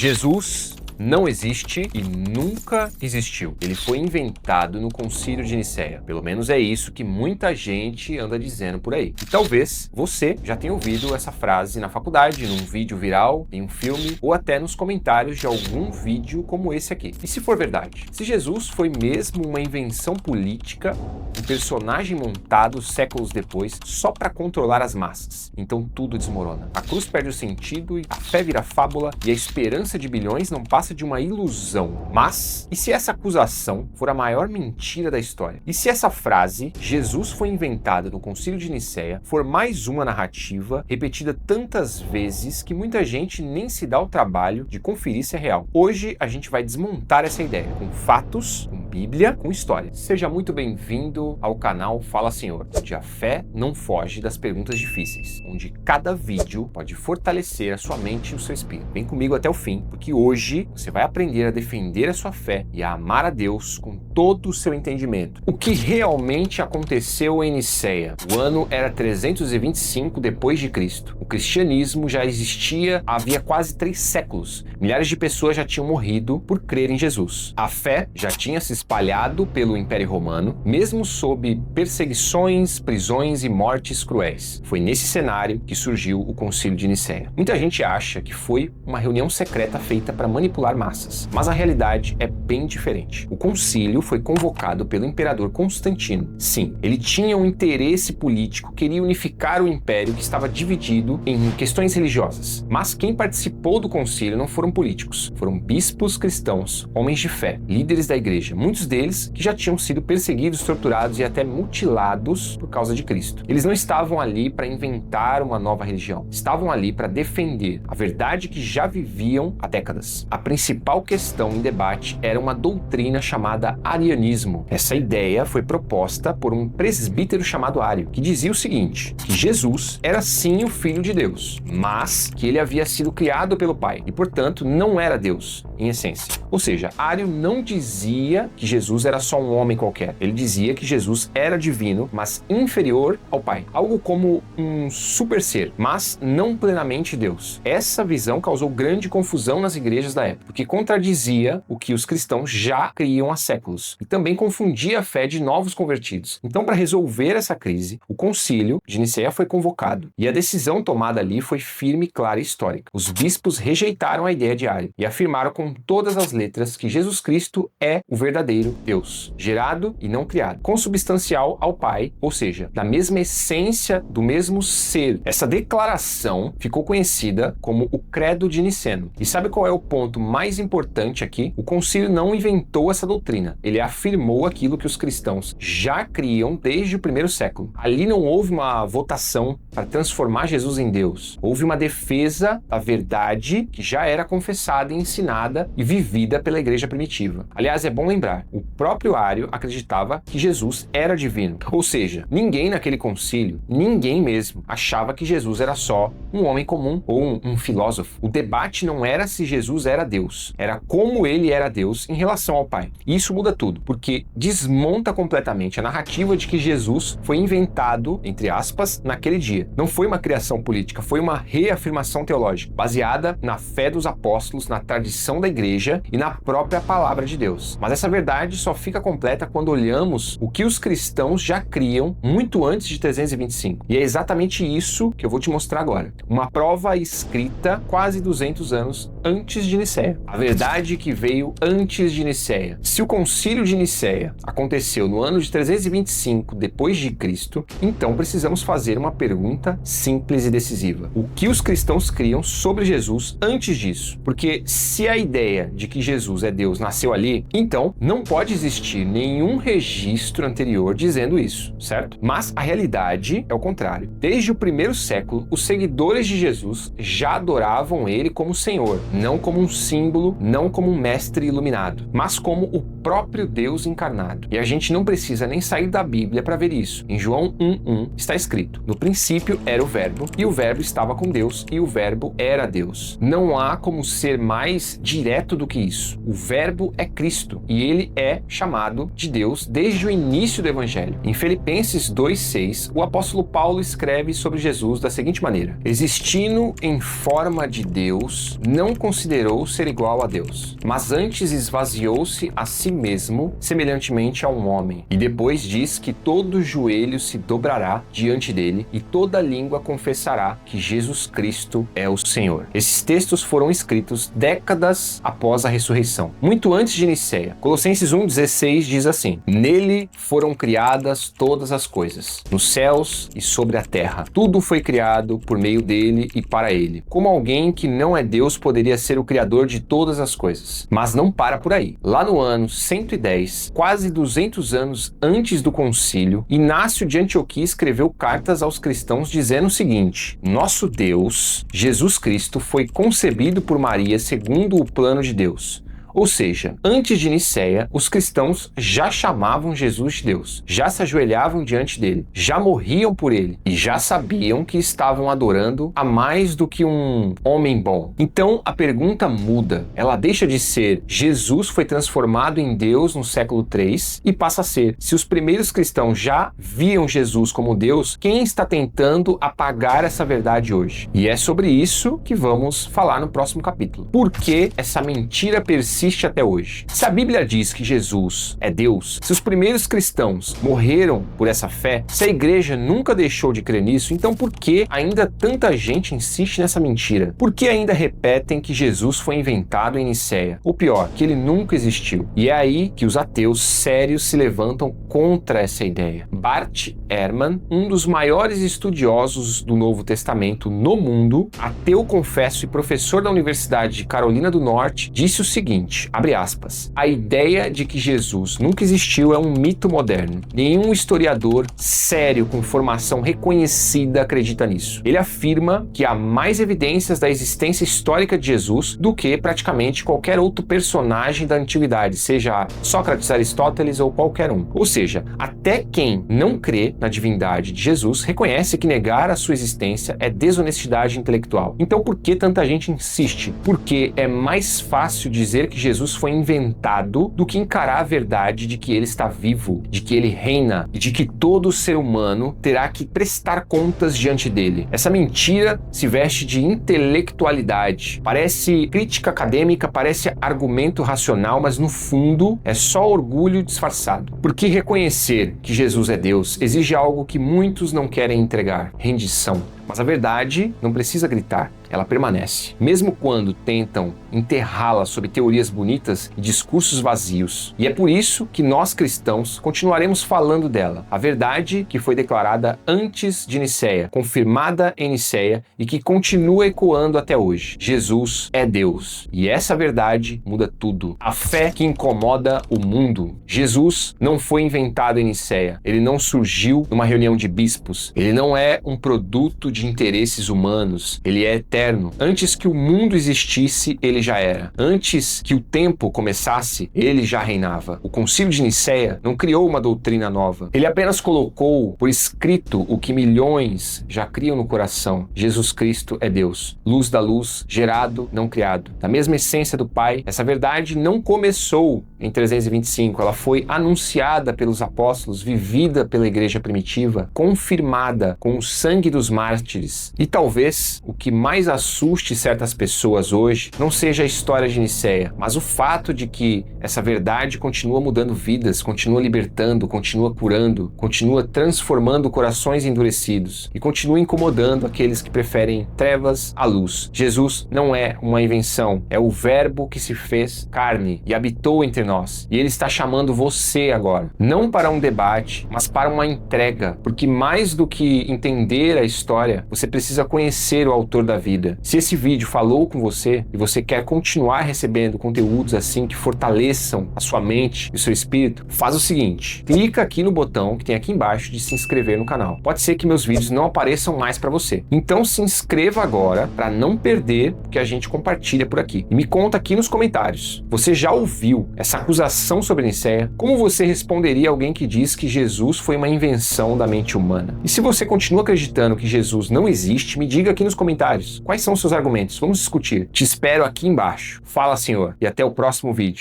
Jesus não existe e nunca existiu. Ele foi inventado no Concílio de Nicéia. Pelo menos é isso que muita gente anda dizendo por aí. E talvez você já tenha ouvido essa frase na faculdade, num vídeo viral, em um filme, ou até nos comentários de algum vídeo como esse aqui. E se for verdade? Se Jesus foi mesmo uma invenção política, um personagem montado séculos depois só para controlar as massas, então tudo desmorona. A cruz perde o sentido, a fé vira fábula e a esperança de bilhões não passa de uma ilusão. Mas, e se essa acusação for a maior mentira da história? E se essa frase, Jesus foi inventado no Concílio de Nicéia, for mais uma narrativa repetida tantas vezes que muita gente nem se dá o trabalho de conferir se é real? Hoje a gente vai desmontar essa ideia, com fatos, com Bíblia, com história. Seja muito bem-vindo ao canal Fala Senhor, onde a fé não foge das perguntas difíceis, onde cada vídeo pode fortalecer a sua mente e o seu espírito. Vem comigo até o fim, porque hoje você vai aprender a defender a sua fé e a amar a Deus com todo o seu entendimento. O que realmente aconteceu em Nicéia? O ano era 325 depois de Cristo. O cristianismo já existia havia quase 3 séculos. Milhares de pessoas já tinham morrido por crer em Jesus. A fé já tinha se espalhado pelo Império Romano, mesmo sob perseguições, prisões e mortes cruéis. Foi nesse cenário que surgiu o Concílio de Nicéia. Muita gente acha que foi uma reunião secreta feita para manipular massas, mas a realidade é bem diferente. O concílio foi convocado pelo imperador Constantino. Sim, ele tinha um interesse político, queria unificar o império que estava dividido em questões religiosas. Mas quem participou do concílio não foram políticos, foram bispos cristãos, homens de fé, líderes da igreja, muitos deles que já tinham sido perseguidos, torturados e até mutilados por causa de Cristo. Eles não estavam ali para inventar uma nova religião, estavam ali para defender a verdade que já viviam há décadas. A principal questão em debate era uma doutrina chamada arianismo. Essa ideia foi proposta por um presbítero chamado Ário, que dizia o seguinte, que Jesus era sim o Filho de Deus, mas que ele havia sido criado pelo Pai e, portanto, não era Deus, em essência. Ou seja, Ário não dizia que Jesus era só um homem qualquer. Ele dizia que Jesus era divino, mas inferior ao Pai. Algo como um super ser, mas não plenamente Deus. Essa visão causou grande confusão nas igrejas da época, porque contradizia o que os cristãos já criam há séculos e também confundia a fé de novos convertidos. Então, para resolver essa crise, o concílio de Nicéia foi convocado e a decisão tomada ali foi firme, clara e histórica. Os bispos rejeitaram a ideia de Ário e afirmaram com todas as letras que Jesus Cristo é o verdadeiro Deus, gerado e não criado, consubstancial ao Pai, ou seja, da mesma essência, do mesmo ser. Essa declaração ficou conhecida como o Credo de Niceno. E sabe qual é o ponto mais importante aqui? O concílio não inventou essa doutrina, ele afirmou aquilo que os cristãos já criam desde o primeiro século. Ali não houve uma votação para transformar Jesus em Deus, houve uma defesa da verdade que já era confessada e ensinada e vivida pela igreja primitiva. Aliás, é bom lembrar, o próprio Ário acreditava que Jesus era divino, ou seja, ninguém naquele concílio, ninguém mesmo, achava que Jesus era só um homem comum ou um filósofo. O debate não era se Jesus era Deus, era como ele era Deus em relação ao Pai. E isso muda tudo, porque desmonta completamente a narrativa de que Jesus foi inventado, entre aspas, naquele dia. Não foi uma criação política, foi uma reafirmação teológica, baseada na fé dos apóstolos, na tradição da igreja e na própria palavra de Deus. Mas essa verdade só fica completa quando olhamos o que os cristãos já criam muito antes de 325. E é exatamente isso que eu vou te mostrar agora. Uma prova escrita quase 200 anos antes de Nicéia. A verdade que veio antes de Nicéia. Se o concílio de Nicéia aconteceu no ano de 325 depois de Cristo, então precisamos fazer uma pergunta simples e decisiva. O que os cristãos criam sobre Jesus antes disso? Porque se a ideia de que Jesus é Deus nasceu ali, então não pode existir nenhum registro anterior dizendo isso, certo? Mas a realidade é o contrário. Desde o primeiro século, os seguidores de Jesus já adoravam ele como Senhor, não como um símbolo, não como um mestre iluminado, mas como o próprio Deus encarnado. E a gente não precisa nem sair da Bíblia para ver isso. Em João 1:1 está escrito: no princípio era o Verbo, e o Verbo estava com Deus, e o Verbo era Deus. Não há como ser mais de direto do que isso. O Verbo é Cristo e ele é chamado de Deus desde o início do Evangelho. Em Filipenses 2:6, o apóstolo Paulo escreve sobre Jesus da seguinte maneira: existindo em forma de Deus, não considerou ser igual a Deus, mas antes esvaziou-se a si mesmo, semelhantemente a um homem. E depois diz que todo joelho se dobrará diante dele e toda língua confessará que Jesus Cristo é o Senhor. Esses textos foram escritos décadas após a ressurreição, muito antes de Nicéia. Colossenses 1:16 diz assim: nele foram criadas todas as coisas, nos céus e sobre a terra. Tudo foi criado por meio dele e para ele. Como alguém que não é Deus poderia ser o criador de todas as coisas? Mas não para por aí. Lá no ano 110, quase 200 anos antes do concílio, Inácio de Antioquia escreveu cartas aos cristãos dizendo o seguinte: nosso Deus, Jesus Cristo, foi concebido por Maria segundo o plano de Deus. Ou seja, antes de Nicéia, os cristãos já chamavam Jesus de Deus, já se ajoelhavam diante dele, já morriam por ele e já sabiam que estavam adorando a mais do que um homem bom. Então a pergunta muda, ela deixa de ser Jesus foi transformado em Deus no século III e passa a ser: se os primeiros cristãos já viam Jesus como Deus, quem está tentando apagar essa verdade hoje? E é sobre isso que vamos falar no próximo capítulo. Por que essa mentira persiste até hoje? Se a Bíblia diz que Jesus é Deus, se os primeiros cristãos morreram por essa fé, se a igreja nunca deixou de crer nisso, então por que ainda tanta gente insiste nessa mentira? Por que ainda repetem que Jesus foi inventado em Nicéia? Ou pior, que ele nunca existiu? E é aí que os ateus sérios se levantam contra essa ideia. Bart Ehrman, um dos maiores estudiosos do Novo Testamento no mundo, ateu confesso e professor da Universidade de Carolina do Norte, disse o seguinte: abre aspas, a ideia de que Jesus nunca existiu é um mito moderno. Nenhum historiador sério com formação reconhecida acredita nisso. Ele afirma que há mais evidências da existência histórica de Jesus do que praticamente qualquer outro personagem da antiguidade, seja Sócrates, Aristóteles ou qualquer um. Ou seja, até quem não crê na divindade de Jesus reconhece que negar a sua existência é desonestidade intelectual. Então por que tanta gente insiste? Porque é mais fácil dizer que Jesus foi inventado do que encarar a verdade de que ele está vivo, de que ele reina e de que todo ser humano terá que prestar contas diante dele. Essa mentira se veste de intelectualidade. Parece crítica acadêmica, parece argumento racional, mas no fundo é só orgulho disfarçado. Porque reconhecer que Jesus é Deus exige algo que muitos não querem entregar: rendição. Mas a verdade não precisa gritar, ela permanece, mesmo quando tentam enterrá-la sob teorias bonitas e discursos vazios. E é por isso que nós cristãos continuaremos falando dela, a verdade que foi declarada antes de Nicéia, confirmada em Nicéia e que continua ecoando até hoje. Jesus é Deus, e essa verdade muda tudo. A fé que incomoda o mundo. Jesus não foi inventado em Nicéia, ele não surgiu numa reunião de bispos, ele não é um produto de interesses humanos, ele é eterno. Antes que o mundo existisse, ele já era. Antes que o tempo começasse, ele já reinava. O Concílio de Nicéia não criou uma doutrina nova, ele apenas colocou por escrito o que milhões já criam no coração: Jesus Cristo é Deus, luz da luz, gerado, não criado, da mesma essência do Pai. Essa verdade não começou em 325, ela foi anunciada pelos apóstolos, vivida pela igreja primitiva, confirmada com o sangue dos mártires. E talvez o que mais assuste certas pessoas hoje não seja a história de Nicéia, mas o fato de que essa verdade continua mudando vidas, continua libertando, continua curando, continua transformando corações endurecidos e continua incomodando aqueles que preferem trevas à luz. Jesus não é uma invenção, é o Verbo que se fez carne e habitou entre nós. E ele está chamando você agora, não para um debate, mas para uma entrega, porque mais do que entender a história, você precisa conhecer o autor da vida. Se esse vídeo falou com você e você quer continuar recebendo conteúdos assim que fortaleçam a sua mente e o seu espírito, faz o seguinte: clica aqui no botão que tem aqui embaixo de se inscrever no canal. Pode ser que meus vídeos não apareçam mais para você. Então se inscreva agora para não perder o que a gente compartilha por aqui. E me conta aqui nos comentários: você já ouviu essa acusação sobre Nicéia? Como você responderia a alguém que diz que Jesus foi uma invenção da mente humana? E se você continua acreditando que Jesus não existe, me diga aqui nos comentários. Quais são os seus argumentos? Vamos discutir. Te espero aqui embaixo. Fala, Senhor, e até o próximo vídeo.